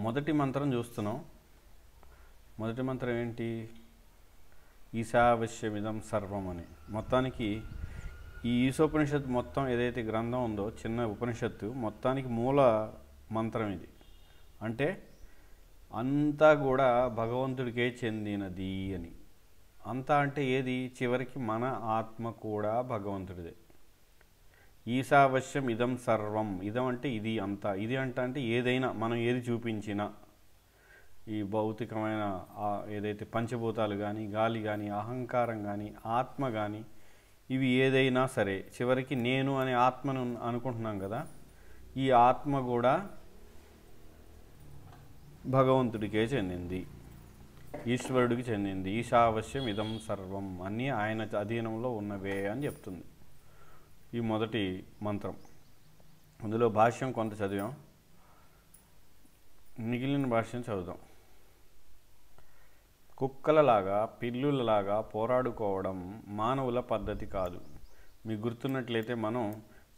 మొదటి మంత్రం చూస్తున్నాం. మొదటి మంత్రం ఏంటి? ఈశావస్యమిదం సర్వం అని. మొత్తానికి ఈ ఈశోపనిషత్తు మొత్తం ఏదైతే గ్రంథం ఉందో, చిన్న ఉపనిషత్తు మొత్తానికి మూల మంత్రం ఇది. అంటే అంతా కూడా భగవంతుడికే చెందినది అని. అంతా అంటే ఏది? చివరికి మన ఆత్మ కూడా భగవంతుడిదే. ఈశావస్యం ఇదం సర్వం. ఇదం అంటే ఇది అంతా. ఇది అంటే ఏదైనా మనం ఏది చూపించినా, ఈ భౌతికమైన ఏదైతే పంచభూతాలు కానీ, గాలి కానీ, అహంకారం కానీ, ఆత్మ కానీ, ఇవి ఏదైనా సరే చివరికి నేను అనే ఆత్మను అనుకుంటున్నాం కదా, ఈ ఆత్మ కూడా భగవంతుడికే చెందింది, ఈశ్వరుడికి చెందింది. ఈశావస్యం ఇదం సర్వం, అన్నీ ఆయన అధీనంలో ఉన్నవే అని చెప్తుంది ఈ మొదటి మంత్రం. అందులో భాష్యం కొంత చదివాం, మిగిలిన భాష్యం చదువుదాం. కుక్కలలాగా పిల్లులలాగా పోరాడుకోవడం మానవుల పద్ధతి కాదు. మీకు గుర్తున్నట్లయితే మనం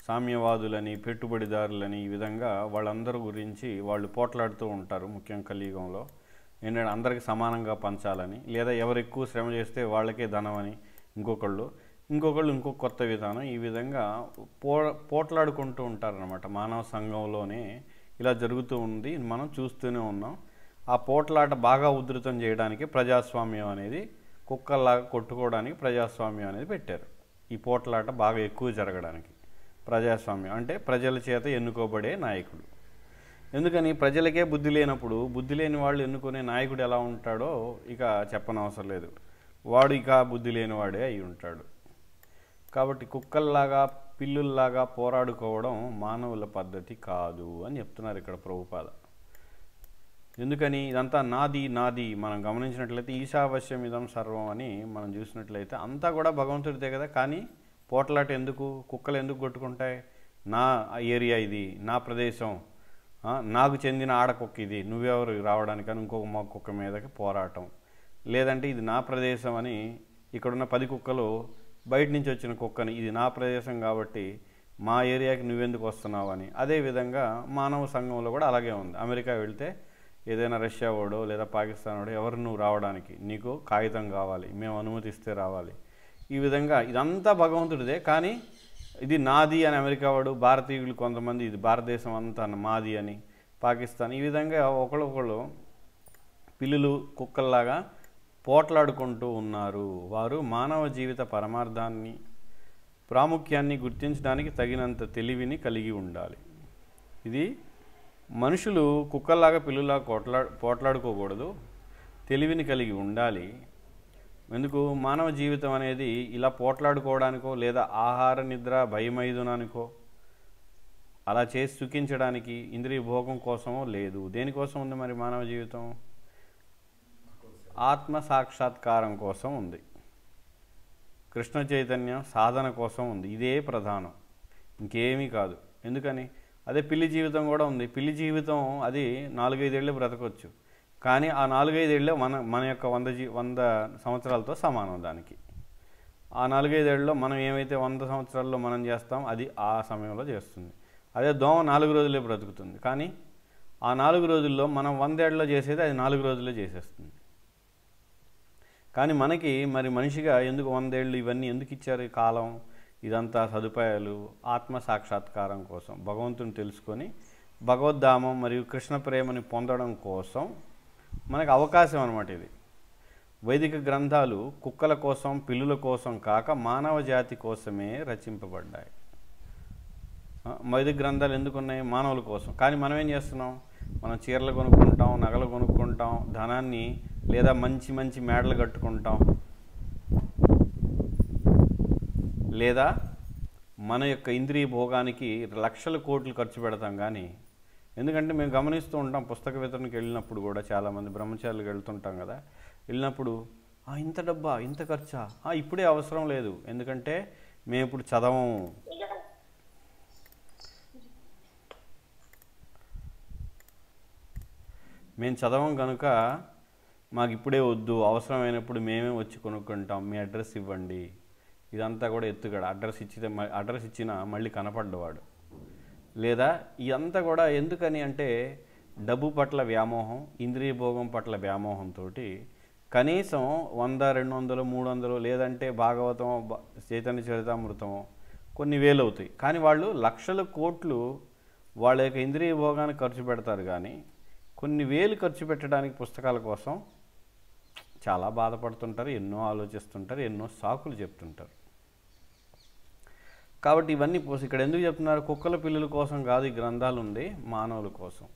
సామ్యవాదులని, పెట్టుబడిదారులని, ఈ విధంగా వాళ్ళందరి గురించి వాళ్ళు పోట్లాడుతూ ఉంటారు. ముఖ్యంగా కలియుగంలో ఏంటంటే అందరికీ సమానంగా పంచాలని, లేదా ఎవరు ఎక్కువ శ్రమ చేస్తే వాళ్ళకే ధనం అని, ఇంకొకళ్ళు ఇంకో కొత్త విధానం, ఈ విధంగా పోట్లాడుకుంటూ ఉంటారనమాట. మానవ సంఘంలోనే ఇలా జరుగుతూ ఉంది, మనం చూస్తూనే ఉన్నాం. ఆ పోట్లాట బాగా ఉధృతం చేయడానికి ప్రజాస్వామ్యం అనేది, కుక్కల్లాగా కొట్టుకోవడానికి ప్రజాస్వామ్యం అనేది పెట్టారు. ఈ పోట్లాట బాగా ఎక్కువ జరగడానికి ప్రజాస్వామ్యం అంటే ప్రజల చేత ఎన్నుకోబడే నాయకుడు. ఎందుకని? ప్రజలకే బుద్ధి లేనప్పుడు బుద్ధి లేని వాళ్ళు ఎన్నుకునే నాయకుడు ఎలా ఉంటాడో ఇక చెప్పనవసరం లేదు. వాడు ఇక బుద్ధి లేనివాడే అయి ఉంటాడు. కాబట్టి కుక్కల్లాగా పిల్లుల్లాగా పోరాడుకోవడం మానవుల పద్ధతి కాదు అని చెప్తున్నారు ఇక్కడ ప్రభుపాద. ఎందుకని? ఇదంతా నాది నాది. మనం గమనించినట్లయితే ఈశావస్యం ఇదం సర్వం అని మనం చూసినట్లయితే అంతా కూడా భగవంతుడిదే కదా. కానీ పోట్లాట ఎందుకు? కుక్కలు ఎందుకు కొట్టుకుంటాయి? నా ఏరియా ఇది, నా ప్రదేశం, నాకు చెందిన ఆడకుక్క ఇది, నువ్వెవరు రావడానికని ఇంకొక మా కుక్క మీదకి పోరాటం. లేదంటే ఇది నా ప్రదేశం అని ఇక్కడున్న 10 కుక్కలు బయట నుంచి వచ్చిన కుక్కని, ఇది నా ప్రదేశం కాబట్టి మా ఏరియాకి నువ్వెందుకు వస్తున్నావు అని. అదేవిధంగా మానవ సంఘంలో కూడా అలాగే ఉంది. అమెరికా వెళ్తే ఏదైనా రష్యా వాడో లేదా పాకిస్తాన్ వాడో, ఎవరు నువ్వు రావడానికి, నీకు కాగితం కావాలి, మేము అనుమతిస్తే రావాలి. ఈ విధంగా ఇదంతా భగవంతుడిదే, కానీ ఇది నాది అని అమెరికా వాడు, భారతీయులు కొంతమంది ఇది భారతదేశం అంతా మాది అని, పాకిస్తాన్, ఈ విధంగా ఒకళ్ళొకళ్ళు పిల్లులు కుక్కల్లాగా పోట్లాడుకుంటూ ఉన్నారు. వారు మానవ జీవిత పరమార్థాన్ని, ప్రాముఖ్యాన్ని గుర్తించడానికి తగినంత తెలివిని కలిగి ఉండాలి. ఇది మనుషులు కుక్కల్లాగా పిల్లులాగా పోట్లాడుకోకూడదు, తెలివిని కలిగి ఉండాలి. ఎందుకు? మానవ జీవితం అనేది ఇలా పోట్లాడుకోవడానికో లేదా ఆహార నిద్ర భయమైదునానికో అలా చేసి సుఖించడానికి, ఇంద్రియ భోగం కోసమో లేదు. దేనికోసం ఉంది మరి మానవ జీవితం? ఆత్మ సాక్షాత్కారం కోసం ఉంది, కృష్ణ చైతన్యం సాధన కోసం ఉంది. ఇదే ప్రధానం, ఇంకేమీ కాదు. ఎందుకని? అదే పిల్లి జీవితం కూడా ఉంది. పిల్లి జీవితం అది 4-5 ఏళ్ళు బ్రతకొచ్చు, కానీ ఆ 4-5 ఏళ్ళు మన యొక్క 100 సంవత్సరాలతో సమానం దానికి. ఆ 4-5 ఏళ్ళలో మనం ఏమైతే 100 సంవత్సరాల్లో మనం చేస్తాం అది ఆ సమయంలో చేస్తుంది. అదే దోమ 4 రోజులే బ్రతుకుతుంది, కానీ ఆ 4 రోజుల్లో మనం 100 ఏళ్ళలో చేసేది అది 4 రోజుల్లో చేసేస్తుంది. కానీ మనకి మరి మనిషిగా ఎందుకు 100 ఏళ్ళు ఇవన్నీ ఎందుకు ఇచ్చారు? కాలం, ఇదంతా సదుపాయాలు ఆత్మ సాక్షాత్కారం కోసం, భగవంతుని తెలుసుకొని భగవద్ధామం మరియు కృష్ణ ప్రేమని పొందడం కోసం మనకు అవకాశం అన్నమాట. ఇది వైదిక గ్రంథాలు కుక్కల కోసం, పిల్లుల కోసం కాక మానవ జాతి కోసమే రచింపబడ్డాయి. వైదిక గ్రంథాలు ఎందుకున్నాయి? మానవుల కోసం. కానీ మనం ఏం చేస్తున్నాం? మనం చీరలు కొనుక్కుంటాం, నగలు కొనుక్కుంటాం, ధనాన్ని లేదా మంచి మంచి మేడలు కట్టుకుంటాం, లేదా మన యొక్క ఇంద్రియ భోగానికి లక్షల కోట్లు ఖర్చు పెడతాం. కానీ ఎందుకంటే మేము గమనిస్తూ ఉంటాం, పుస్తక వితరణకి వెళ్ళినప్పుడు కూడా చాలామంది బ్రహ్మచారులకు వెళ్తుంటాం కదా, వెళ్ళినప్పుడు ఇంత డబ్బా, ఇంత ఖర్చా, ఇప్పుడే అవసరం లేదు, ఎందుకంటే మేము ఇప్పుడు చదవము, మేము చదవం కనుక మాకు ఇప్పుడే వద్దు, అవసరమైనప్పుడు మేమే వచ్చి కొనుక్కుంటాం, మీ అడ్రస్ ఇవ్వండి. ఇదంతా కూడా ఎత్తుగడ. అడ్రస్ ఇచ్చినా మళ్ళీ కనపడ్డవాడు. లేదా ఇదంతా కూడా ఎందుకని అంటే డబ్బు పట్ల వ్యామోహం, ఇంద్రియ భోగం పట్ల వ్యామోహంతో కనీసం 100, 200, 300 లేదంటే భాగవతం, చైతన్య చరితామృతం కొన్ని వేలు అవుతాయి. కానీ వాళ్ళు లక్షల కోట్లు వాళ్ళ యొక్క ఇంద్రియ భోగానికి ఖర్చు పెడతారు. కానీ కొన్ని వేలు ఖర్చు పెట్టడానికి పుస్తకాల కోసం చాలా బాధపడుతుంటారు, ఎన్నో ఆలోచిస్తుంటారు, ఎన్నో సాకులు చెప్తుంటారు. కాబట్టి ఇవన్నీ ఇక్కడ ఎందుకు చెప్తున్నారు? కుక్కల పిల్లుల కోసం కాదు ఈ గ్రంథాలు ఉంది, మానవుల కోసం.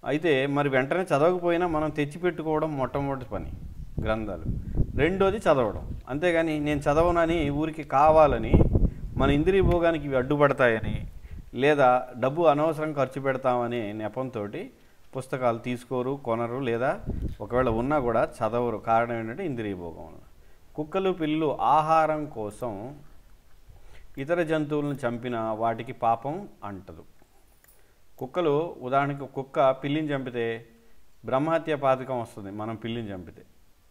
అయితే మరి వెంటనే చదవకపోయినా మనం తెచ్చిపెట్టుకోవడం మొట్టమొదటి పని గ్రంథాలు. రెండోది చదవడం. అంతేగాని నేను చదవనని ఊరికి కావాలని మన ఇంద్రియ భోగానికి ఇవి అడ్డుపడతాయని లేదా డబ్బు అనవసరం ఖర్చు పెడతామనే నెపంతో పుస్తకాలు తీసుకోరు, కొనరు, లేదా ఒకవేళ ఉన్నా కూడా చదవరు. కారణం ఏంటంటే ఇంద్రియ భోగం. కుక్కలు పిల్లులు ఆహారం కోసం ఇతర జంతువులను చంపిన వాటికి పాపం అంటదు. కుక్కలు ఉదాహరణకి కుక్క పిల్లిని చంపితే బ్రహ్మహత్య పాతకం వస్తుంది. మనం పిల్లిని చంపితే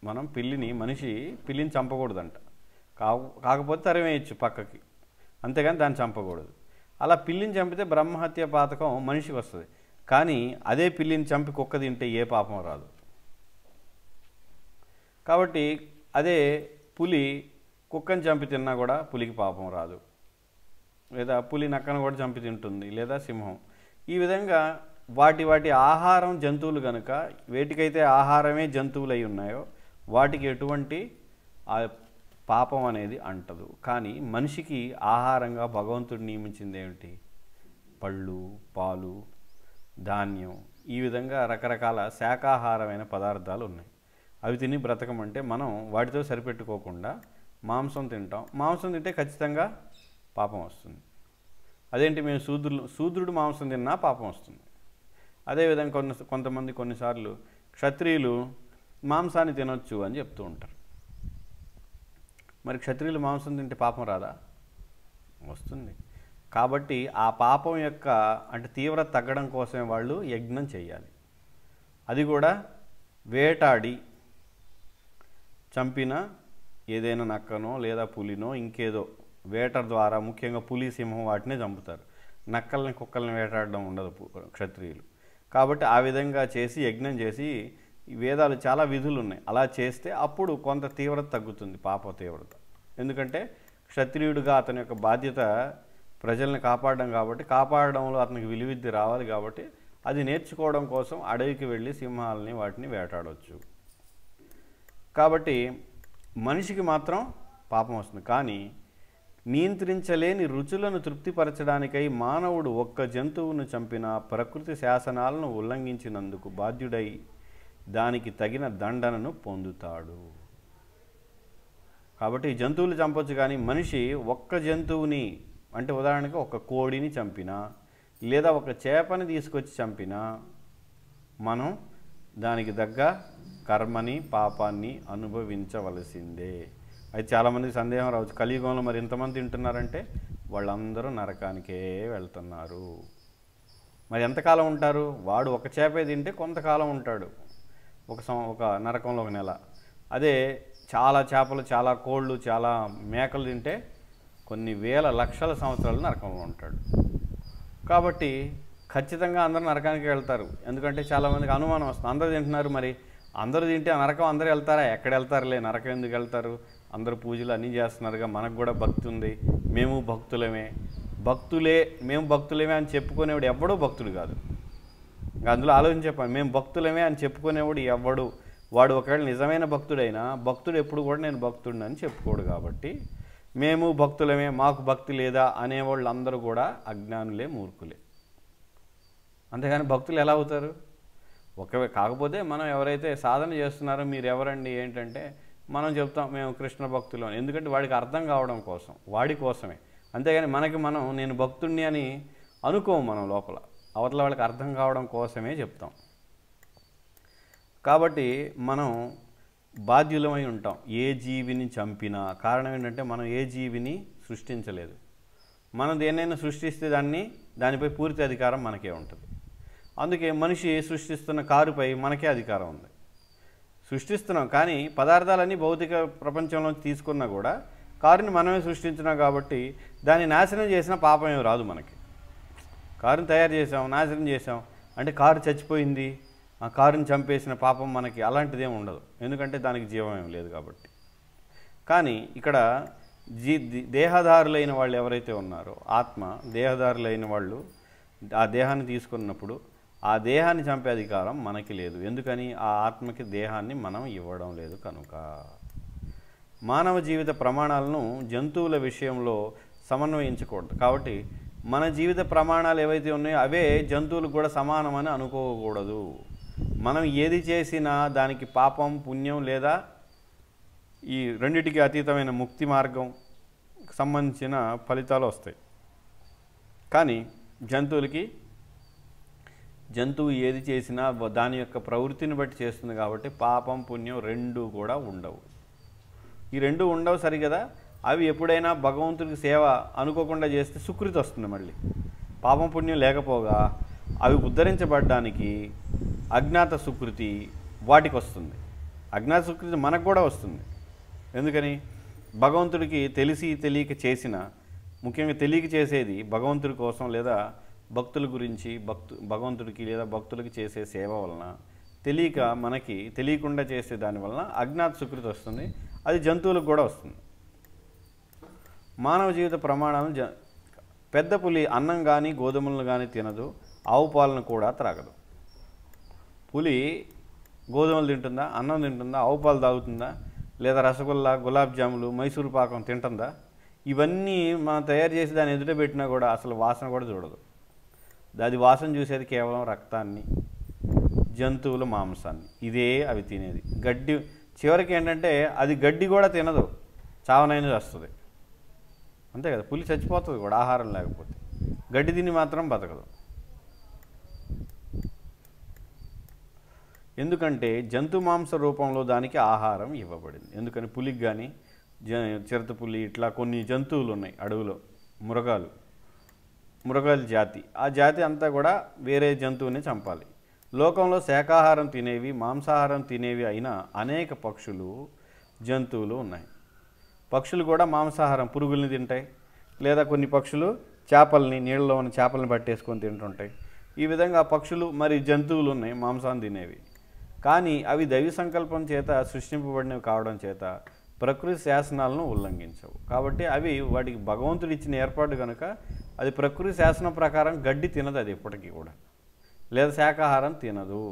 మనం మనిషి పిల్లిని చంపకూడదంట. కాకపోతే తరివేయచ్చు పక్కకి, అంతేగాని దాన్ని చంపకూడదు. అలా పిల్లిని చంపితే బ్రహ్మహత్య పాతకం మనిషికి వస్తుంది. కానీ అదే పిల్లిని చంపి కుక్క తింటే ఏ పాపం రాదు. కాబట్టి అదే పులి కుక్కని చంపి తిన్నా కూడా పులికి పాపం రాదు. లేదా పులి నక్కను కూడా చంపి తింటుంది, లేదా సింహం. ఈ విధంగా వాటి ఆహారం జంతువులు కనుక వేటికైతే ఆహారమే జంతువులు అయి ఉన్నాయో వాటికి ఎటువంటి పాపం అనేది అంటదు. కానీ మనిషికి ఆహారంగా భగవంతుడు నియమించింది ఏమిటి? పళ్ళు, పాలు, ధాన్యం, ఈ విధంగా రకరకాల శాకాహారమైన పదార్థాలు ఉన్నాయి. అవి తిని బ్రతకమంటే మనం వాటితో సరిపెట్టుకోకుండా మాంసం తింటాం. మాంసం తింటే ఖచ్చితంగా పాపం వస్తుంది. అదేంటి మేము శూద్రుడు మాంసం తిన్నా పాపం వస్తుంది. అదేవిధంగా కొంతమంది కొన్నిసార్లు క్షత్రియులు మాంసాన్ని తినొచ్చు అని చెప్తూ ఉంటారు. మరి క్షత్రియులు మాంసం తింటే పాపం రాదా? వస్తుంది. కాబట్టి ఆ పాపం యొక్క అంటే తీవ్రత తగ్గడం కోసమే వాళ్ళు యజ్ఞం చేయాలి. అది కూడా వేటాడి చంపిన ఏదైనా నక్కనో లేదా పులినో ఇంకేదో వేట ద్వారా, ముఖ్యంగా పులి, సింహం వాటినే చంపుతారు. నక్కల్ని, కుక్కల్ని వేటాడడం ఉండదు క్షత్రియులు. కాబట్టి ఆ విధంగా చేసి యజ్ఞం చేసి, వేదాలు చాలా విధులు ఉన్నాయి. అలా చేస్తే అప్పుడు కొంత తీవ్రత తగ్గుతుంది, పాప తీవ్రత. ఎందుకంటే క్షత్రియుడిగా అతని యొక్క బాధ్యత ప్రజల్ని కాపాడడం కాబట్టి, కాపాడడంలో అతనికి విలువిద్య రావాలి కాబట్టి అది నేర్చుకోవడం కోసం అడవికి వెళ్ళి సింహాలని వాటిని వేటాడవచ్చు. కాబట్టి మనిషికి మాత్రం పాపం వస్తుంది. కానీ నియంత్రించలేని రుచులను తృప్తిపరచడానికై మానవుడు ఒక్క జంతువును చంపిన ప్రకృతి శాసనాలను ఉల్లంఘించినందుకు బాధ్యుడై దానికి తగిన దండనను పొందుతాడు. కాబట్టి జంతువులు చంపొచ్చు, కానీ మనిషి ఒక్క జంతువుని అంటే ఉదాహరణకు ఒక కోడిని చంపినా లేదా ఒక చేపని తీసుకొచ్చి చంపినా మనం దానికి తగ్గ కర్మని, పాపాన్ని అనుభవించవలసిందే. అయితే చాలామందికి సందేహం రావచ్చు, కలియుగంలో మరి ఎంతమంది తింటున్నారంటే వాళ్ళందరూ నరకానికే వెళ్తున్నారు. మరి ఎంతకాలం ఉంటారు? వాడు ఒక చేపే తింటే కొంతకాలం ఉంటాడు, ఒక నరకంలో ఒక నెల. అదే చాలా చేపలు, చాలా కోళ్ళు, చాలా మేకలు తింటే కొన్ని వేల లక్షల సంవత్సరాలు నరకంలో ఉంటాడు. కాబట్టి ఖచ్చితంగా అందరూ నరకానికి వెళ్తారు. ఎందుకంటే చాలామందికి అనుమానం వస్తుంది, అందరూ తింటున్నారు, మరి అందరూ తింటే ఆ నరకం అందరూ వెళ్తారా? ఎక్కడ వెళ్తారులే, నరకం ఎందుకు వెళ్తారు? అందరూ పూజలు అన్నీ చేస్తున్నారుగా, మనకు కూడా భక్తి ఉంది, మేము భక్తులమే అని చెప్పుకునేవాడు ఎవడో భక్తుడు కాదు. ఇంకా అందులో ఆలోచన చెప్పాను, మేము భక్తులమే అని చెప్పుకునేవాడు ఎవడు? వాడు ఒకవేళ నిజమైన భక్తుడైనా భక్తుడు ఎప్పుడు కూడా నేను భక్తుడిని అని చెప్పుకోడు. కాబట్టి మేము భక్తులమే, మాకు భక్తి లేదా అనేవాళ్ళు అందరూ కూడా అజ్ఞానులే, మూర్ఖులే. అంతేగాని భక్తులు ఎలా అవుతారు? కాకపోతే మనం ఎవరైతే సాధన చేస్తున్నారో మీరు ఎవరండి ఏంటంటే మనం చెప్తాం మేము కృష్ణ భక్తులు అని. ఎందుకంటే వాడికి అర్థం కావడం కోసం, వాడి కోసమే. అంతేగాని మనం నేను భక్తుడిని అని అనుకోము. మనం లోపల అవతల వాళ్ళకి అర్థం కావడం కోసమే చెప్తాం. కాబట్టి మనం బాధ్యులమై ఉంటాం ఏ జీవిని చంపినా. కారణం ఏంటంటే మనం ఏ జీవిని సృష్టించలేదు. మనం దేన్నైనా సృష్టిస్తే దానిపై పూర్తి అధికారం మనకే ఉంటుంది. అందుకే మనిషి సృష్టిస్తున్న కారుపై మనకే అధికారం ఉంది. సృష్టిస్తున్నాం, కానీ పదార్థాలన్నీ భౌతిక ప్రపంచంలో తీసుకున్నా కూడా కారుని మనమే సృష్టించినాం కాబట్టి దాన్ని నాశనం చేసిన పాపం ఏమి రాదు మనకి. కారుని తయారు చేసాం, నాశనం చేసాం, అంటే కారు చచ్చిపోయింది, ఆ కారుని చంపేసిన పాపం మనకి అలాంటిదేం ఉండదు, ఎందుకంటే దానికి జీవం ఏం లేదు కాబట్టి. కానీ ఇక్కడ దేహదారులైన వాళ్ళు ఎవరైతే ఉన్నారో, ఆత్మ దేహదారులైన వాళ్ళు ఆ దేహాన్ని తీసుకున్నప్పుడు ఆ దేహాన్ని చంపే అధికారం మనకి లేదు. ఎందుకని? ఆ ఆత్మకి దేహాన్ని మనం ఇవ్వడం లేదు కనుక. మానవ జీవిత ప్రమాణాలను జంతువుల విషయంలో సమన్వయించకూడదు. కాబట్టి మన జీవిత ప్రమాణాలు ఏవైతే ఉన్నాయో అవే జంతువులకు కూడా సమానమని అనుకోకూడదు. మనం ఏది చేసినా దానికి పాపం, పుణ్యం లేదా ఈ రెండిటికి అతీతమైన ముక్తి మార్గం సంబంధించిన ఫలితాలు వస్తాయి. కానీ జంతువు ఏది చేసినా దాని యొక్క ప్రవృత్తిని బట్టి చేస్తుంది కాబట్టి పాపం, పుణ్యం రెండూ కూడా ఉండవు. ఈ రెండు ఉండవు సరిగదా. అవి ఎప్పుడైనా భగవంతుడికి సేవ అనుకోకుండా చేస్తే సుకృతి వస్తుంది. మళ్ళీ పాపం, పుణ్యం లేకపోగా అవి ఉద్ధరించబడడానికి అజ్ఞాత సుకృతి వాటికి వస్తుంది. అజ్ఞాత సుకృతి మనకు కూడా వస్తుంది. ఎందుకని? భగవంతుడికి తెలిసి తెలియక చేసిన, ముఖ్యంగా తెలియక చేసేది భగవంతుడి కోసం లేదా భక్తుల గురించి, భగవంతుడికి లేదా భక్తులకి చేసే సేవ వలన తెలియక మనకి తెలియకుండా చేసే దానివలన అజ్ఞాత సుకృతి వస్తుంది. అది జంతువులకు కూడా వస్తుంది. మానవ జీవిత ప్రమాణాలను పెద్ద పులి అన్నం కానీ గోధుమలను కానీ తినదు, ఆవు పాలను కూడా త్రాగదు. పులి గోధుమలు తింటుందా, అన్నం తింటుందా, ఆవు పాలు తాగుతుందా, లేదా రసగుల్లా, గులాబ్ జాములు, మైసూరు పాకం తింటుందా? ఇవన్నీ మనం తయారు చేసి దాన్ని ఎదుట పెట్టినా కూడా అసలు వాసన కూడా చూడదు. అది వాసన చూసేది కేవలం రక్తాన్ని, జంతువుల మాంసాన్ని. ఇదే అవి తినేది. గడ్డి చివరికి ఏంటంటే అది గడ్డి కూడా తినదు, చావనైనది వస్తుంది. అంతే కదా, పులి చచ్చిపోతుంది కూడా ఆహారం లేకపోతే. గడ్డి తిని మాత్రం బతకదు. ఎందుకంటే జంతు మాంస రూపంలో దానికి ఆహారం ఇవ్వబడింది. ఎందుకని? పులికి కానీ చిరుతపులి ఇట్లా కొన్ని జంతువులు ఉన్నాయి అడవిలో, మృగాల జాతి. ఆ జాతి అంతా కూడా వేరే జంతువుని చంపాలి. లోకంలో శాకాహారం తినేవి, మాంసాహారం తినేవి అయిన అనేక పక్షులు, జంతువులు ఉన్నాయి. పక్షులు కూడా మాంసాహారం, పురుగుల్ని తింటాయి, లేదా కొన్ని పక్షులు చేపల్ని, నీళ్ళలో ఉన్న చేపల్ని పట్టేసుకొని తింటుంటాయి. ఈ విధంగా పక్షులు మరి జంతువులు ఉన్నాయి మాంసాన్ని తినేవి. కానీ అవి దైవ సంకల్పం చేత సృష్టింపబడినవి కావడం చేత ప్రకృతి శాసనాలను ఉల్లంఘించవు. కాబట్టి అవి వాటికి భగవంతుడు ఇచ్చిన ఏర్పాటు కనుక అది ప్రకృతి శాసనం ప్రకారం గడ్డి తినదు అది ఎప్పటికీ కూడా, లేదా శాకాహారం తినదు.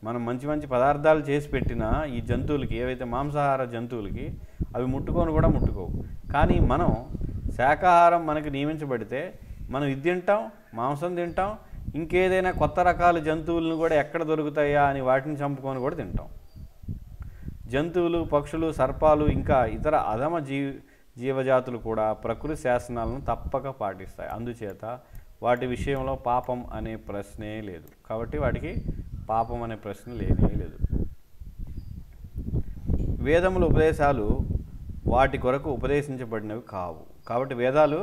మనం మంచి మంచి పదార్థాలు చేసి పెట్టిన ఈ జంతువులకి, ఏవైతే మాంసాహార జంతువులకి, అవి ముట్టుకొని కూడా ముట్టుకోవు. కానీ మనం శాకాహారం మనకి నియమించబడితే మనం ఇది తింటాం, మాంసం తింటాం, ఇంకేదైనా కొత్త రకాల జంతువులను కూడా ఎక్కడ దొరుకుతాయా అని వాటిని చంపుకొని కూడా తింటాం. జంతువులు, పక్షులు, సర్పాలు ఇంకా ఇతర అధమ జీవజాతులు కూడా ప్రకృతి శాసనాలను తప్పక పాటిస్తాయి. అందుచేత వాటి విషయంలో పాపం అనే ప్రశ్నే లేదు. కాబట్టి వాటికి పాపం అనే ప్రశ్న లేనే లేదు. వేదముల ఉపదేశాలు వాటి కొరకు ఉపదేశించబడినవి కావు. కాబట్టి వేదాలు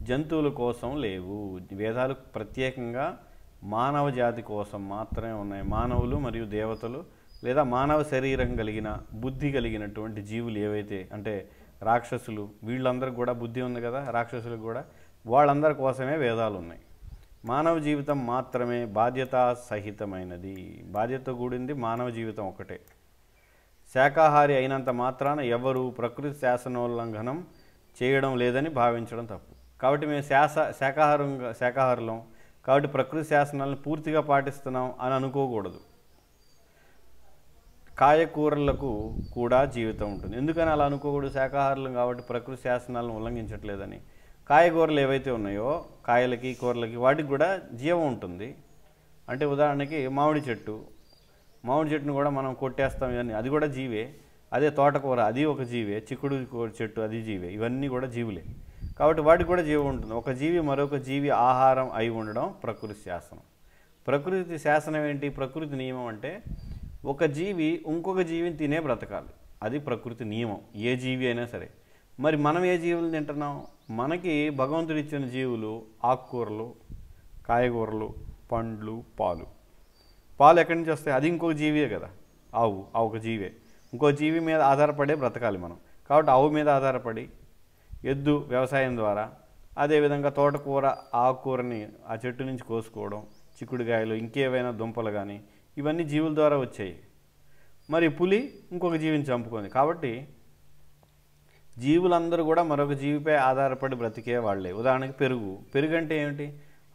జంతువుల కోసం లేవు. వేదాలు ప్రత్యేకంగా మానవ జాతి కోసం మాత్రమే ఉన్నాయి. మానవులు మరియు దేవతలు లేదా మానవ శరీరం కలిగిన, బుద్ధి కలిగినటువంటి జీవులు ఏవైతే, అంటే రాక్షసులు, వీళ్ళందరికీ కూడా బుద్ధి ఉంది కదా, రాక్షసులకు కూడా, వాళ్ళందరి కోసమే వేదాలు ఉన్నాయి. మానవ జీవితం మాత్రమే బాధ్యతా సహితమైనది. బాధ్యత కూడింది మానవ జీవితం ఒకటే. శాకాహారి అయినంత మాత్రాన ఎవరు ప్రకృతి శాసనోల్లంఘనం చేయడం లేదని భావించడం తప్పు. కాబట్టి మేము శాకాహారులం కాబట్టి ప్రకృతి శాసనాలను పూర్తిగా పాటిస్తున్నాం అని అనుకోకూడదు. కాయకూరలకు కూడా జీవితం ఉంటుంది. ఎందుకని అలా అనుకోకూడదు? శాకాహారులం కాబట్టి ప్రకృతి శాసనాలను ఉల్లంఘించట్లేదని. కాయగూరలు ఏవైతే ఉన్నాయో, కాయలకి, కూరలకి, వాటికి కూడా జీవం ఉంటుంది. అంటే ఉదాహరణకి మామిడి చెట్టును కూడా మనం కొట్టేస్తాం, ఇవన్నీ అది కూడా జీవే. అదే తోటకూర, అది ఒక జీవే. చిక్కుడు చెట్టు, అది జీవే. ఇవన్నీ కూడా జీవులే. కాబట్టి వాటికి కూడా జీవం ఉంటుంది. ఒక జీవి మరొక జీవి ఆహారం అయి ఉండడం ప్రకృతి శాసనం. ప్రకృతి శాసనం ఏంటి? ప్రకృతి నియమం అంటే ఒక జీవి ఇంకొక జీవిని తినే బ్రతకాలి. అది ప్రకృతి నియమం, ఏ జీవి అయినా సరే. మరి మనం ఏ జీవులు తింటున్నాం? మనకి భగవంతుడు ఇచ్చిన జీవులు ఆకుకూరలు, కాయగూరలు, పండ్లు, పాలు. పాలు ఎక్కడి నుంచి వస్తాయి? అది ఇంకొక జీవియే కదా. ఆవు ఒక జీవే. ఇంకో జీవి మీద ఆధారపడే బ్రతకాలి మనం. కాబట్టి ఆవు మీద ఆధారపడి, ఎద్దు వ్యవసాయం ద్వారా, అదేవిధంగా తోటకూర, ఆకుకూరని ఆ చెట్టు నుంచి కోసుకోవడం, చిక్కుడుకాయలు, ఇంకేవైనా దుంపలు కానీ ఇవన్నీ జీవుల ద్వారా వచ్చాయి. మరి పులి ఇంకొక జీవిని చంపుకుంది. కాబట్టి జీవులందరూ కూడా మరొక జీవిపై ఆధారపడి బ్రతికే వాళ్ళే. ఉదాహరణకి పెరుగు అంటే ఏమిటి?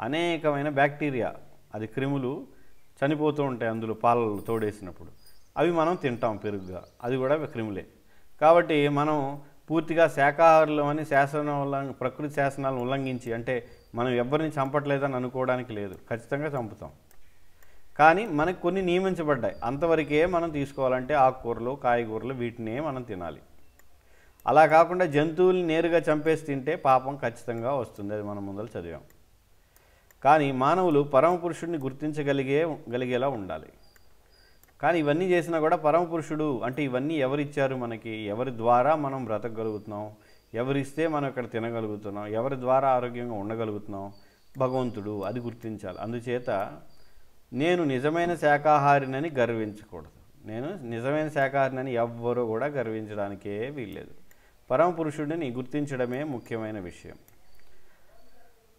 అనేకమైన బ్యాక్టీరియా, అది క్రిములు చనిపోతూ ఉంటాయి అందులో పాలలో తోడేసినప్పుడు, అవి మనం తింటాం పెరుగుగా, అది కూడా క్రిములే. కాబట్టి మనం పూర్తిగా శాకాహారులు అని ప్రకృతి శాసనాలను ఉల్లంఘించి, అంటే మనం ఎవరిని చంపట్లేదని అనుకోవడానికి లేదు, ఖచ్చితంగా చంపుతాం. కానీ మనకు కొన్ని నియమించబడ్డాయి, అంతవరకే మనం తీసుకోవాలంటే ఆకుకూరలు, కాయగూరలు వీటినే మనం తినాలి. అలా కాకుండా జంతువుల్ని నేరుగా చంపేసి తింటే పాపం ఖచ్చితంగా వస్తుంది, అది మనం ముందర చదివాం. కానీ మానవులు పరమపురుషుడిని గుర్తించగలిగేలా ఉండాలి. కానీ ఇవన్నీ చేసినా కూడా పరమపురుషుడు అంటే ఇవన్నీ ఎవరిచ్చారు మనకి, ఎవరి ద్వారా మనం బ్రతకగలుగుతున్నాం, ఎవరిస్తే మనం ఇక్కడ తినగలుగుతున్నాం, ఎవరి ద్వారా ఆరోగ్యంగా ఉండగలుగుతున్నాం, భగవంతుడు, అది గుర్తించాలి. అందుచేత నేను నిజమైన శాకాహారినని గర్వించకూడదు, నేను నిజమైన శాకాహారినని ఎవ్వరూ కూడా గర్వించడానికే వీల్లేదు. పరమపురుషుడిని గుర్తించడమే ముఖ్యమైన విషయం.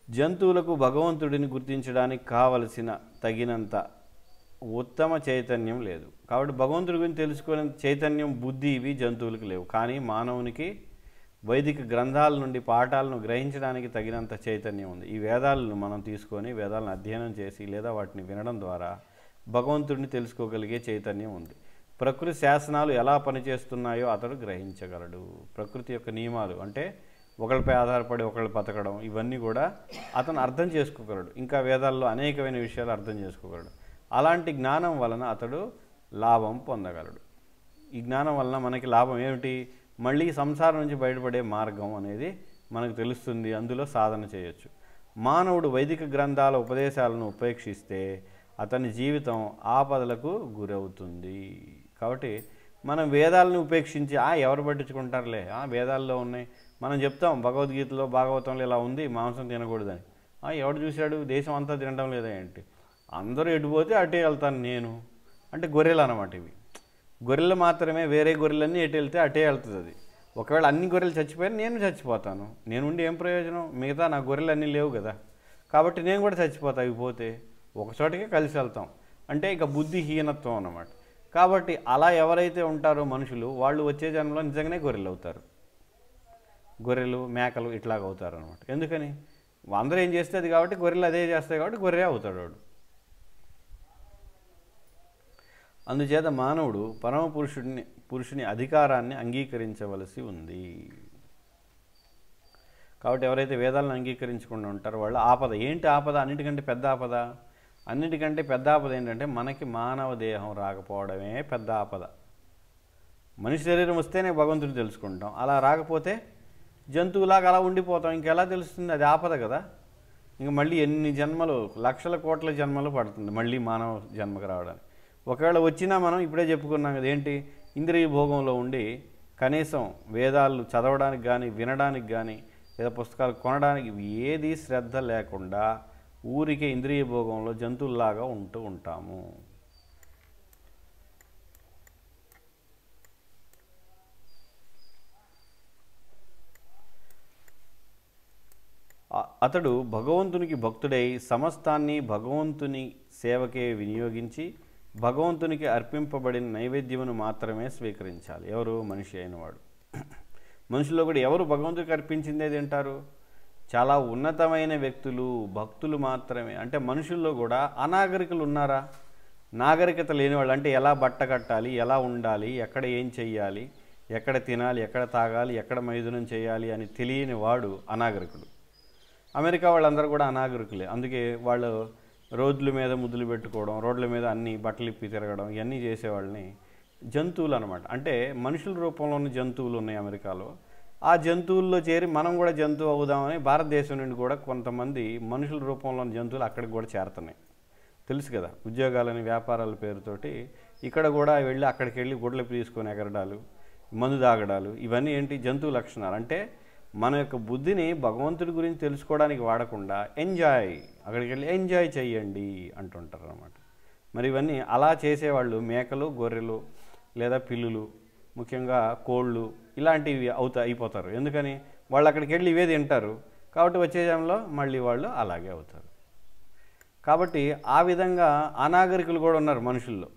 జంతువులకు భగవంతుడిని గుర్తించడానికి కావలసిన తగినంత ఉత్తమ చైతన్యం లేదు. కాబట్టి భగవంతుడి గురించి తెలుసుకునే చైతన్యం, బుద్ధి ఇవి జంతువులకు లేవు. కానీ మానవునికి వైదిక గ్రంథాల నుండి పాఠాలను గ్రహించడానికి తగినంత చైతన్యం ఉంది. ఈ వేదాలను మనం తీసుకొని వేదాలను అధ్యయనం చేసి లేదా వాటిని వినడం ద్వారా భగవంతుడిని తెలుసుకోగలిగే చైతన్యం ఉంది. ప్రకృతి శాసనాలు ఎలా పనిచేస్తున్నాయో అతడు గ్రహించగలడు. ప్రకృతి యొక్క నియమాలు అంటే ఒకళ్ళపై ఆధారపడి ఒకళ్ళు బతకడం, ఇవన్నీ కూడా అతను అర్థం చేసుకోగలడు. ఇంకా వేదాల్లో అనేకమైన విషయాలు అర్థం చేసుకోగలడు. అలాంటి జ్ఞానం వలన అతడు లాభం పొందగలడు. ఈ జ్ఞానం వలన మనకి లాభం ఏమిటి? మళ్ళీ సంసారం నుంచి బయటపడే మార్గం అనేది మనకు తెలుస్తుంది, అందులో సాధన చేయొచ్చు. మానవుడు వైదిక గ్రంథాల ఉపదేశాలను ఉపేక్షిస్తే అతని జీవితం ఆపదలకు గురవుతుంది. కాబట్టి మనం వేదాలను ఉపేక్షించి ఎవరు పట్టించుకుంటారులే, వేదాల్లో ఉన్నాయి, మనం చెప్తాం భగవద్గీతలో భాగవతంలో ఇలా ఉంది, మాంసం తినకూడదని. ఎవడు చూశాడు? దేశం అంతా తినడం లేదా ఏంటి? అందరూ ఎటుపోతే అటే వెళ్తాను నేను అంటే గొర్రెలు అన్నమాట. ఇవి గొర్రెలు మాత్రమే, వేరే గొర్రెలన్నీ ఎటు వెళ్తే అటే వెళ్తుంది. అది ఒకవేళ అన్ని గొర్రెలు చచ్చిపోయినా నేను చచ్చిపోతాను, నేను ఉండి ఏం ప్రయోజనం? మిగతా నా గొర్రెలు అన్నీ లేవు కదా, కాబట్టి నేను కూడా చచ్చిపోతా. అవి పోతే ఒకచోటకే కలిసి వెళ్తాం అంటే ఇక బుద్ధిహీనత్వం అన్నమాట. కాబట్టి అలా ఎవరైతే ఉంటారో మనుషులు, వాళ్ళు వచ్చే జన్మలో నిజంగానే గొర్రెలు అవుతారు, గొర్రెలు మేకలు ఇట్లాగ అవుతారు అనమాట. ఎందుకని? అందరూ ఏం చేస్తే అది, కాబట్టి గొర్రెలు అదే చేస్తాయి, కాబట్టి గొర్రె అవుతాడు వాడు. అందుచేత మానవుడు పురుషుని అధికారాన్ని అంగీకరించవలసి ఉంది. కాబట్టి ఎవరైతే వేదాలను అంగీకరించకుండా ఉంటారో వాళ్ళు ఆపద. ఏంటి ఆపద? అన్నిటికంటే పెద్ద ఆపద. అన్నిటికంటే పెద్ద ఆపద ఏంటంటే మనకి మానవ దేహం రాకపోవడమే పెద్ద ఆపద. మనిషి శరీరం వస్తేనే భగవంతుడు తెలుసుకుంటాం, అలా రాకపోతే జంతువులాగా అలా ఉండిపోతాం. ఇంకెలా తెలుస్తుంది? అది ఆపద కదా. ఇంక మళ్ళీ ఎన్ని జన్మలు, లక్షల కోట్ల జన్మలు పడుతుంది మళ్ళీ మానవ జన్మకు రావడానికి. ఒకవేళ వచ్చినా మనం ఇప్పుడే చెప్పుకున్నాం కదా, ఏంటి? ఇంద్రియ భోగంలో ఉండి కనీసం వేదాలు చదవడానికి కానీ వినడానికి కానీ లేదా పుస్తకాలు కొనడానికి ఏది శ్రద్ధ లేకుండా ఊరికే ఇంద్రియ భోగంలో జంతువుల్లాగా ఉంటాము. అతడు భగవంతునికి భక్తుడై సమస్తాన్ని భగవంతుని సేవకే వినియోగించి భగవంతునికి అర్పింపబడిన నైవేద్యమును మాత్రమే స్వీకరించాలి. ఎవరు? మనిషి అయినవాడు. మనుషుల్లో కూడా ఎవరు భగవంతుడికి అర్పించిందే తింటారు? చాలా ఉన్నతమైన వ్యక్తులు, భక్తులు మాత్రమే. అంటే మనుషుల్లో కూడా అనాగరికులు ఉన్నారా? నాగరికత లేనివాళ్ళు, అంటే ఎలా బట్ట కట్టాలి, ఎలా ఉండాలి, ఎక్కడ ఏం చెయ్యాలి, ఎక్కడ తినాలి, ఎక్కడ తాగాలి, ఎక్కడ మైథునం చేయాలి అని తెలియని వాడు అనాగరికుడు. అమెరికా వాళ్ళందరూ కూడా అనాగరికులే. అందుకే వాళ్ళు రోడ్ల మీద ముద్దులు పెట్టుకోవడం, రోడ్ల మీద అన్ని బట్టలు ఇప్పి తిరగడం, ఇవన్నీ చేసేవాళ్ళని జంతువులు అనమాట. అంటే మనుషుల రూపంలో ఉన్న జంతువులు ఉన్నాయి అమెరికాలో. ఆ జంతువుల్లో చేరి మనం కూడా జంతువు అవుదామని భారతదేశం నుండి కూడా కొంతమంది మనుషుల రూపంలో ఉన్న జంతువులు అక్కడికి కూడా చేరుతున్నాయి. తెలుసు కదా, ఉద్యోగాలని వ్యాపారాల పేరుతోటి ఇక్కడ కూడా వెళ్ళి అక్కడికి వెళ్ళి గుడ్లు తీసుకొని ఎగరడాలు, మందు తాగడాలు, ఇవన్నీ ఏంటి? జంతువు లక్షణాలు. అంటే మన యొక్క బుద్ధిని భగవంతుడి గురించి తెలుసుకోవడానికి వాడకుండా అక్కడికి వెళ్ళి ఎంజాయ్ చెయ్యండి అంటుంటారు అన్నమాట. మరి ఇవన్నీ అలా చేసేవాళ్ళు మేకలు, గొర్రెలు లేదా పిల్లులు, ముఖ్యంగా కోళ్ళు ఇలాంటివి అయిపోతారు. ఎందుకని? వాళ్ళు అక్కడికి వెళ్ళి ఇవే తింటారు, కాబట్టి వచ్చే జన్మలో మళ్ళీ వాళ్ళు అలాగే అవుతారు. కాబట్టి ఆ విధంగా అనాగరికులు కూడా ఉన్నారు మనుషుల్లో.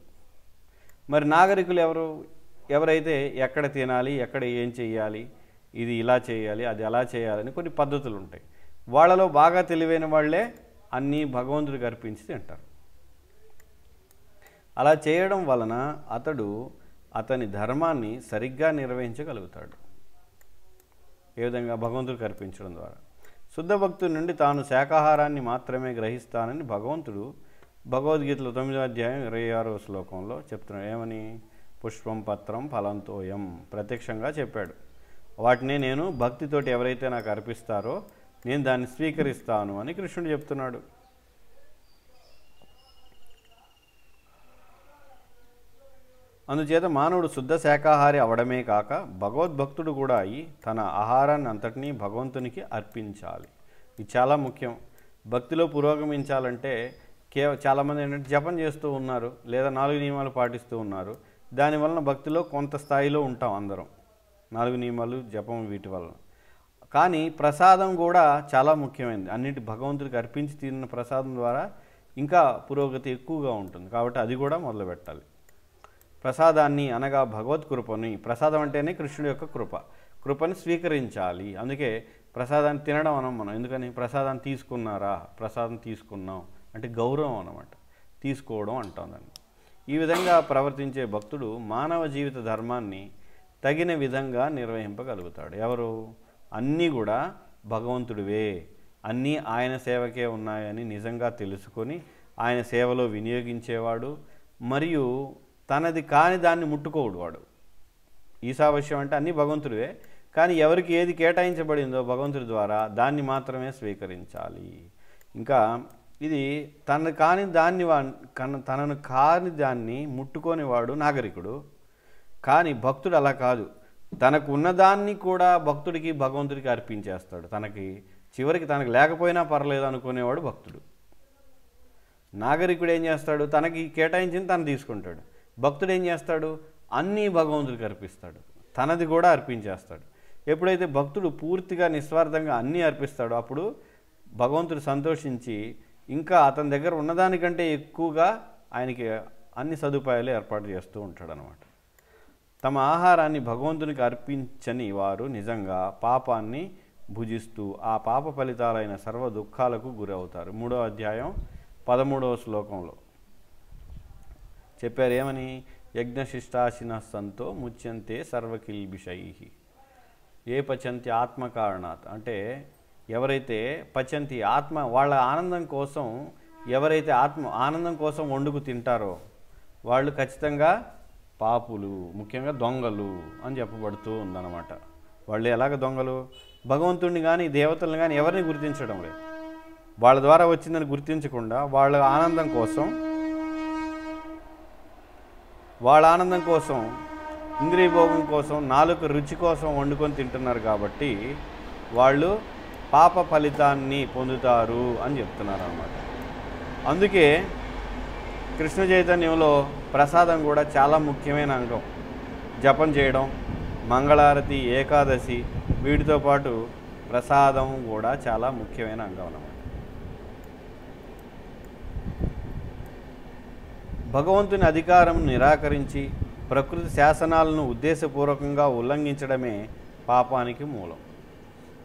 మరి నాగరికులు ఎవరైతే ఎక్కడ తినాలి, ఎక్కడ ఏం చేయాలి, ఇది ఇలా చేయాలి, అది ఎలా చేయాలని కొన్ని పద్ధతులు ఉంటాయి. వాళ్ళలో బాగా తెలివైన వాళ్ళే అన్నీ భగవంతుడికి అర్పించి తింటారు. అలా చేయడం వలన అతని ధర్మాన్ని సరిగ్గా నిర్వహించగలుగుతాడు. ఏ విధంగా? భగవంతుడికి అర్పించడం ద్వారా. శుద్ధ భక్తుడి నుండి తాను శాకాహారాన్ని మాత్రమే గ్రహిస్తానని భగవంతుడు భగవద్గీతలో 9వ అధ్యాయం 26వ శ్లోకంలో చెప్తున్నాడు. ఏమని? పుష్పం పత్రం ఫలంతోయం ప్రత్యక్షంగా చెప్పాడు. వాటిని నేను భక్తితోటి ఎవరైతే నాకు అర్పిస్తారో నేను దాన్ని స్వీకరిస్తాను అని కృష్ణుడు చెప్తున్నాడు. అందుచేత మానవుడు శుద్ధ శాకాహారి అవడమే కాక భగవద్భక్తుడు కూడా అయి తన ఆహారాన్ని అంతటినీ భగవంతునికి అర్పించాలి. ఇది చాలా ముఖ్యం. భక్తిలో పురోగమించాలంటే చాలామంది ఏంటంటే జపం చేస్తూ ఉన్నారు, లేదా 4 నియమాలు పాటిస్తూ ఉన్నారు. దానివలన భక్తిలో కొంత స్థాయిలో ఉంటాం అందరం, 4 నియమాలు జపం వీటి వలన. కానీ ప్రసాదం కూడా చాలా ముఖ్యమైనది. అన్నిటి భగవంతుడికి అర్పించి తిన్న ప్రసాదం ద్వారా ఇంకా పురోగతి ఎక్కువగా ఉంటుంది. కాబట్టి అది కూడా మొదలు పెట్టాలి. ప్రసాదాన్ని అనగా భగవత్ కృపని, ప్రసాదం అంటేనే కృష్ణుడి యొక్క కృపని స్వీకరించాలి. అందుకే ప్రసాదాన్ని తినడం అనం మనం. ఎందుకని? ప్రసాదాన్ని తీసుకున్నారా, ప్రసాదం తీసుకున్నాం అంటే గౌరవం అన్నమాట, తీసుకోవడం అంటాం దాన్ని. ఈ విధంగా ప్రవర్తించే భక్తుడు మానవ జీవిత ధర్మాన్ని తగిన విధంగా నిర్వహింపగలుగుతాడు. ఎవరు? అన్నీ కూడా భగవంతుడివే, అన్నీ ఆయన సేవకే ఉన్నాయని నిజంగా తెలుసుకొని ఆయన సేవలో వినియోగించేవాడు. మరియు తనది కాని దాన్ని ముట్టుకోడు వాడు. ఈశావశ్యం అంటే అన్నీ భగవంతుడివే, కానీ ఎవరికి ఏది కేటాయించబడిందో భగవంతుడి ద్వారా దాన్ని మాత్రమే స్వీకరించాలి. ఇంకా ఇది తనను కాని దాన్ని ముట్టుకోనివాడు నాగరికుడు. కానీ భక్తుడు అలా కాదు, తనకు ఉన్నదాన్ని కూడా భగవంతుడికి అర్పించేస్తాడు. చివరికి తనకు లేకపోయినా పర్లేదు అనుకునేవాడు భక్తుడు. నాగరికుడు ఏం చేస్తాడు? తనకి కేటాయించింది తను తీసుకుంటాడు. భక్తుడు ఏం చేస్తాడు? అన్నీ భగవంతుడికి అర్పిస్తాడు, తనది కూడా అర్పించేస్తాడు. ఎప్పుడైతే భక్తుడు పూర్తిగా నిస్వార్థంగా అన్నీ అర్పిస్తాడో అప్పుడు భగవంతుడు సంతోషించి ఇంకా అతని దగ్గర ఉన్నదానికంటే ఎక్కువగా ఆయనకి అన్ని సదుపాయాలు ఏర్పాటు చేస్తూ ఉంటాడు అన్నమాట. తమ ఆహారాన్ని భగవంతునికి అర్పించని వారు నిజంగా పాపాన్ని భుజిస్తూ ఆ పాప ఫలితాలైన సర్వ దుఃఖాలకు గురవుతారు. 3వ అధ్యాయం 13వ శ్లోకంలో చెప్పారు. ఏమని? యజ్ఞశిష్టాశిన సంతో ముచ్యంతే సర్వకిల్బిషై ఏ పచంతి ఆత్మకారణాత్. అంటే ఎవరైతే పచంతి ఆత్మ, వాళ్ళ ఆనందం కోసం ఎవరైతే ఆనందం కోసం వండుకు తింటారో వాళ్ళు ఖచ్చితంగా పాపులు, ముఖ్యంగా దొంగలు అని చెప్పబడుతూ ఉందన్నమాట. వాళ్ళు ఎలాగ దొంగలు? భగవంతుడిని కానీ దేవతలను కానీ ఎవరిని గుర్తించడం లేదు. వాళ్ళ ద్వారా వచ్చిందని గుర్తించకుండా వాళ్ళ ఆనందం కోసం ఇంద్రియ భోగం కోసం, నాలుక రుచి కోసం వండుకొని తింటున్నారు. కాబట్టి వాళ్ళు పాప ఫలితాన్ని పొందుతారు అని చెప్తున్నారు అన్నమాట. అందుకే కృష్ణ చైతన్యంలో ప్రసాదం కూడా చాలా ముఖ్యమైన అంగం. జపం చేయడం, మంగళారతి, ఏకాదశి వీటితో పాటు ప్రసాదం కూడా చాలా ముఖ్యమైన అంగం అన్నమాట. భగవంతుని అధికారం నిరాకరించి ప్రకృతి శాసనాలను ఉద్దేశపూర్వకంగా ఉల్లంఘించడమే పాపానికి మూలం.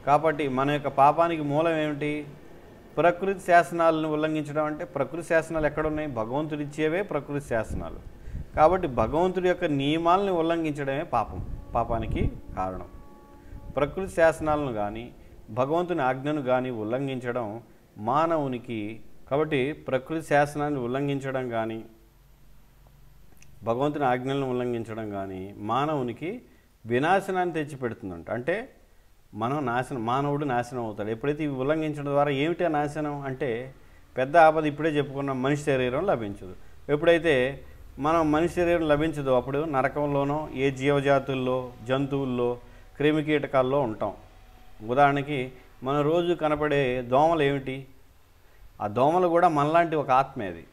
కాబట్టి మన యొక్క పాపానికి మూలం ఏమిటి? ప్రకృతి శాసనాలను ఉల్లంఘించడం. అంటే ప్రకృతి శాసనాలు ఎక్కడున్నాయి? భగవంతుడు ఇచ్చేవే ప్రకృతి శాసనాలు. కాబట్టి భగవంతుడి యొక్క నియమాలను ఉల్లంఘించడమే పాపానికి కారణం. ప్రకృతి శాసనాలను కానీ భగవంతుని ఆజ్ఞను కానీ ఉల్లంఘించడం మానవునికి, కాబట్టి ప్రకృతి శాసనాన్ని ఉల్లంఘించడం కానీ భగవంతుని ఆజ్ఞలను ఉల్లంఘించడం కానీ మానవునికి వినాశనాన్ని తెచ్చిపెడుతుందంట. అంటే మానవుడు నాశనం అవుతాడు ఎప్పుడైతే ఇవి ఉల్లంఘించడం ద్వారా. ఏమిటి నాశనం అంటే పెద్ద ఆపద ఇప్పుడే చెప్పుకున్నాం, మనిషి శరీరం లభించదు. ఎప్పుడైతే మనం మనిషి శరీరం లభించదో అప్పుడు నరకంలోనో ఏ జీవజాతుల్లో, జంతువుల్లో, క్రిమికీటకాల్లో ఉంటాం. ఉదాహరణకి మన రోజు కనపడే దోమలు ఏమిటి? ఆ దోమలు కూడా మనలాంటి ఒక ఆత్మే. అది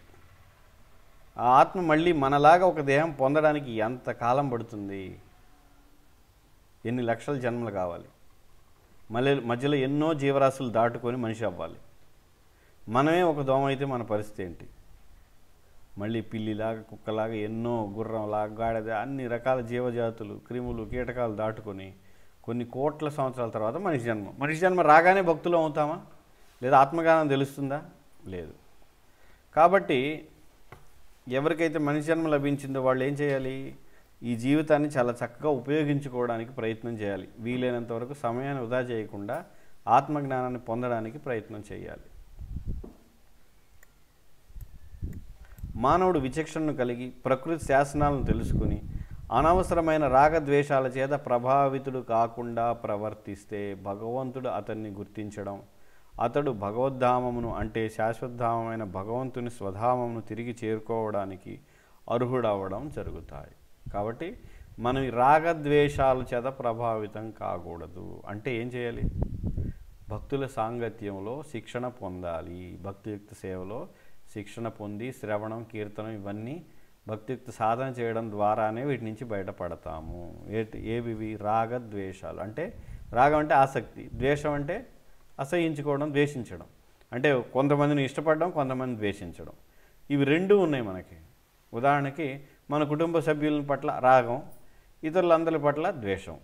ఆ ఆత్మ మళ్ళీ మనలాగా ఒక దేహం పొందడానికి ఎంత కాలం పడుతుంది? ఎన్ని లక్షల జన్మలు కావాలి? మళ్ళీ మధ్యలో ఎన్నో జీవరాశులు దాటుకొని మనిషి అవ్వాలి. మనమే ఒక దోమ అయితే మన పరిస్థితి ఏంటి? మళ్ళీ పిల్లిలాగా, కుక్కలాగా, ఎన్నో గుర్రంలాగా, గాడిద, అన్ని రకాల జీవజాతులు, క్రిములు, కీటకాలు దాటుకొని కొన్ని కోట్ల సంవత్సరాల తర్వాత మనిషి జన్మ రాగానే భక్తులు అవుతామా? లేదా ఆత్మజ్ఞానం తెలుస్తుందా? లేదు. కాబట్టి ఎవరికైతే మనిషి జన్మ లభించిందో వాళ్ళు ఏం చేయాలి? ఈ జీవితాన్ని చాలా చక్కగా ఉపయోగించుకోవడానికి ప్రయత్నం చేయాలి. వీలైనంత వరకు సమయాన్ని వృధా చేయకుండా ఆత్మజ్ఞానాన్ని పొందడానికి ప్రయత్నం చేయాలి. మానవుడు విచక్షణను కలిగి ప్రకృతి శాసనాలను తెలుసుకుని అనవసరమైన రాగద్వేషాల చేత ప్రభావితుడు కాకుండా ప్రవర్తిస్తే భగవంతుడు అతన్ని గుర్తించడం, అతడు భగవద్ధామమును అంటే శాశ్వతధామమైన భగవంతుని స్వధామమును తిరిగి చేరుకోవడానికి అర్హుడవడం జరుగుతాయి. కాబట్టి మనం ఈ రాగద్వేషాల చేత ప్రభావితం కాకూడదు. అంటే ఏం చేయాలి? భక్తుల సాంగత్యంలో శిక్షణ పొందాలి. భక్తియుక్త సేవలో శిక్షణ పొంది శ్రవణం, కీర్తనం ఇవన్నీ భక్తియుక్త సాధన చేయడం ద్వారానే వీటి నుంచి బయటపడతాము. ఏవి? రాగద్వేషాలు. అంటే రాగం అంటే ఆసక్తి, ద్వేషం అంటే అసహించుకోవడం, ద్వేషించడం. అంటే కొంతమందిని ఇష్టపడడం, కొంతమంది ద్వేషించడం. ఇవి రెండూ ఉన్నాయి మనకి. ఉదాహరణకి మన కుటుంబ సభ్యుల పట్ల రాగం, ఇతరులందరి పట్ల ద్వేషం.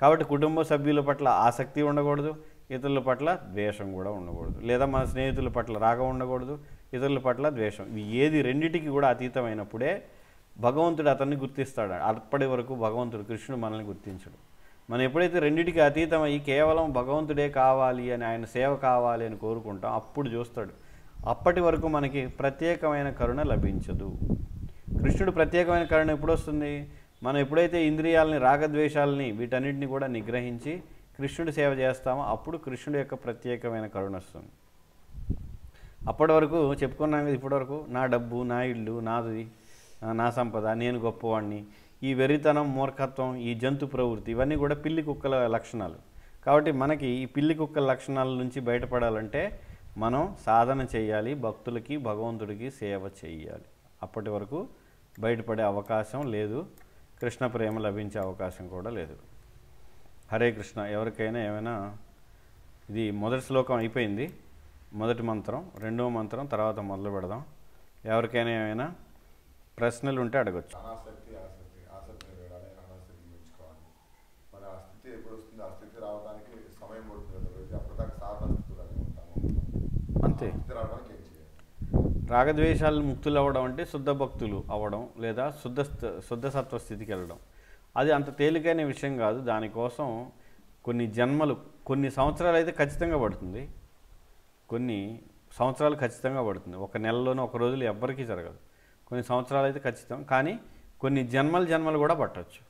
కాబట్టి కుటుంబ సభ్యుల పట్ల ఆసక్తి ఉండకూడదు, ఇతరుల పట్ల ద్వేషం కూడా ఉండకూడదు. లేదా మన స్నేహితుల పట్ల రాగం ఉండకూడదు, ఇతరుల పట్ల ద్వేషం. ఇవి ఏది రెండిటికి కూడా అతీతమైనప్పుడే భగవంతుడు అతన్ని గుర్తిస్తాడు. అప్పటి వరకు భగవంతుడు, కృష్ణుడు మనల్ని గుర్తించడు. మనం ఎప్పుడైతే రెండిటికి అతీతం అయ్యి కేవలం భగవంతుడే కావాలి అని, ఆయన సేవ కావాలి అని కోరుకుంటాం, అప్పుడు చూస్తాడు. అప్పటి వరకు మనకి ప్రత్యేకమైన కరుణ లభించదు. కృష్ణుడు ప్రత్యేకమైన కరుణ ఎప్పుడు వస్తుంది? మనం ఎప్పుడైతే ఇంద్రియాలని, రాగద్వేషాలని, వీటన్నిటిని కూడా నిగ్రహించి కృష్ణుడి సేవ చేస్తామో అప్పుడు కృష్ణుడి యొక్క ప్రత్యేకమైన కరుణ వస్తుంది. అప్పటి వరకు చెప్పుకున్నాం కదా, ఇప్పటివరకు నా డబ్బు, నా ఇల్లు, నాది, నా సంపద, నేను గొప్పవాడిని, ఈ వెర్రితనం, మూర్ఖత్వం, ఈ జంతు ప్రవృత్తి, ఇవన్నీ కూడా పిల్లి కుక్కల లక్షణాలు. కాబట్టి మనకి ఈ పిల్లి కుక్కల లక్షణాల నుంచి బయటపడాలంటే మనం సాధన చేయాలి, భక్తులకి, భగవంతుడికి సేవ చేయాలి. అప్పటి వరకు బయటపడే అవకాశం లేదు, కృష్ణ ప్రేమ లభించే అవకాశం కూడా లేదు. హరే కృష్ణ. ఎవరికైనా ఏమైనా, ఇది మొదటి శ్లోకం అయిపోయింది, మొదటి మంత్రం, రెండవ మంత్రం తర్వాత మొదలు పెడదాం. ఎవరికైనా ఏమైనా ప్రశ్నలు ఉంటే అడగచ్చు. అంతే. రాగద్వేషాలు ముక్తులు అవ్వడం అంటే శుద్ధ భక్తులు అవ్వడం, లేదా శుద్ధ సత్వ స్థితికి వెళ్ళడం. అది అంత తేలికైన విషయం కాదు. దానికోసం కొన్ని జన్మలు, కొన్ని సంవత్సరాలు అయితే ఖచ్చితంగా పడుతుంది. కొన్ని సంవత్సరాలు ఖచ్చితంగా పడుతుంది. ఒక నెలలోనో ఒక రోజులు ఎవ్వరికీ జరగదు. కొన్ని సంవత్సరాలు అయితే ఖచ్చితం, కానీ కొన్ని జన్మలు కూడా పట్టవచ్చు.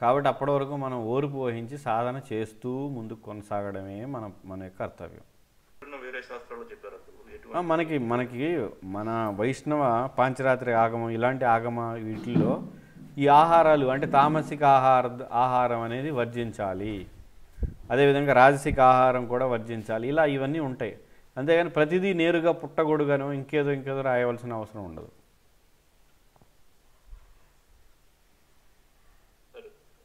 కాబట్టి అప్పటి వరకు మనం ఓర్పు వహించి సాధన చేస్తూ ముందుకు కొనసాగడమే మన యొక్క కర్తవ్యం. మనకి మన వైష్ణవ పాంచరాత్రి ఆగమం, ఇలాంటి ఆగమ వీటిల్లో ఈ ఆహారాలు అంటే తామసిక ఆహారం అనేది వర్జించాలి. అదేవిధంగా రాజసిక ఆహారం కూడా వర్జించాలి. ఇలా ఇవన్నీ ఉంటాయి. అంతేగాని ప్రతిదీ నేరుగా పుట్టగొడుగానో ఇంకేదో రాయవలసిన అవసరం ఉండదు.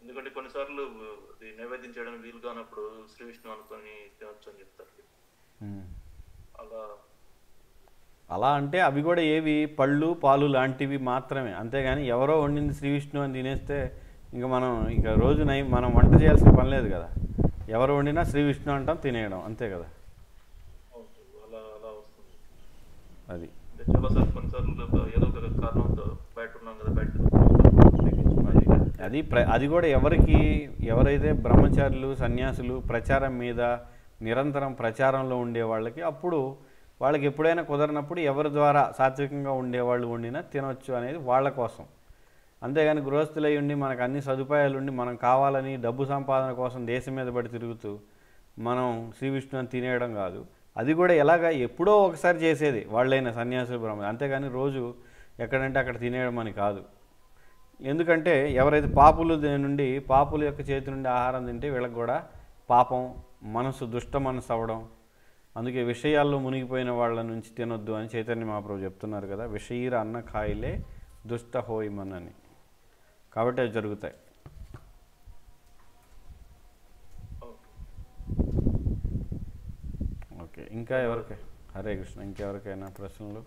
ఎందుకంటే కొన్నిసార్లు నైవేద్యం చేయడానికి వీలు కానప్పుడు శ్రీ విష్ణు అనుకొని తినొచ్చు అని చెప్తారు. అలా అంటే అవి కూడా ఏవి, పళ్ళు, పాలు లాంటివి మాత్రమే. అంతేగాని ఎవరో వండింది శ్రీ విష్ణు అని తినేస్తే ఇంకా మనం రోజు మనం వంట చేయాల్సిన పని లేదు కదా. ఎవరు వండినా శ్రీ విష్ణు అంటాం, తినేయడం, అంతే కదా. అది అది కూడా ఎవరైతే బ్రహ్మచారులు, సన్యాసులు ప్రచారం మీద నిరంతరం ప్రచారంలో ఉండే వాళ్ళకి, అప్పుడు వాళ్ళకి ఎప్పుడైనా కుదరినప్పుడు ఎవరి ద్వారా సాత్వికంగా ఉండేవాళ్ళు వండినా తినవచ్చు అనేది వాళ్ళ కోసం. అంతేగాని గృహస్థులై ఉండి మనకు అన్ని సదుపాయాలు ఉండి మనం కావాలని డబ్బు సంపాదన కోసం దేశం మీద పడి తిరుగుతూ మనం శ్రీ విష్ణుని తినేయడం కాదు. అది కూడా ఎలాగా ఎప్పుడో ఒకసారి చేసేది వాళ్ళైనా సన్యాసులు, బ్రహ్మ. అంతేగాని రోజు ఎక్కడంటే అక్కడ తినేయడం అని కాదు. ఎందుకంటే ఎవరైతే పాపుల యొక్క చేతి నుండి ఆహారం తింటే వీళ్ళకి కూడా పాపం, దుష్ట మనసు అవ్వడం. అందుకే విషయాల్లో మునిగిపోయిన వాళ్ళ నుంచి తినొద్దు అని చైతన్య మహాప్రభు చెప్తున్నారు కదా, విషయీర అన్న ఖాయిలే దుష్ట హోయిమన్ అని. కాబట్టి అవి జరుగుతాయి. ఓకే, ఇంకా ఎవరికి? హరే కృష్ణ. ఇంకెవరికైనా ప్రశ్నలు?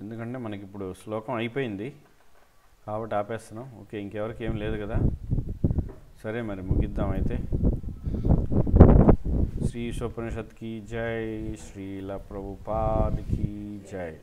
ఎందుకంటే మనకి ఇప్పుడు శ్లోకం అయిపోయింది కాబట్టి ఆపేస్తున్నాం. ఓకే, ఇంకెవరికి ఏం లేదు కదా? సరే మరి ముగిద్దాం అయితే. శ్రీ ఈశోపనిషత్ की जय, श्रील प्रभुपाद की जय.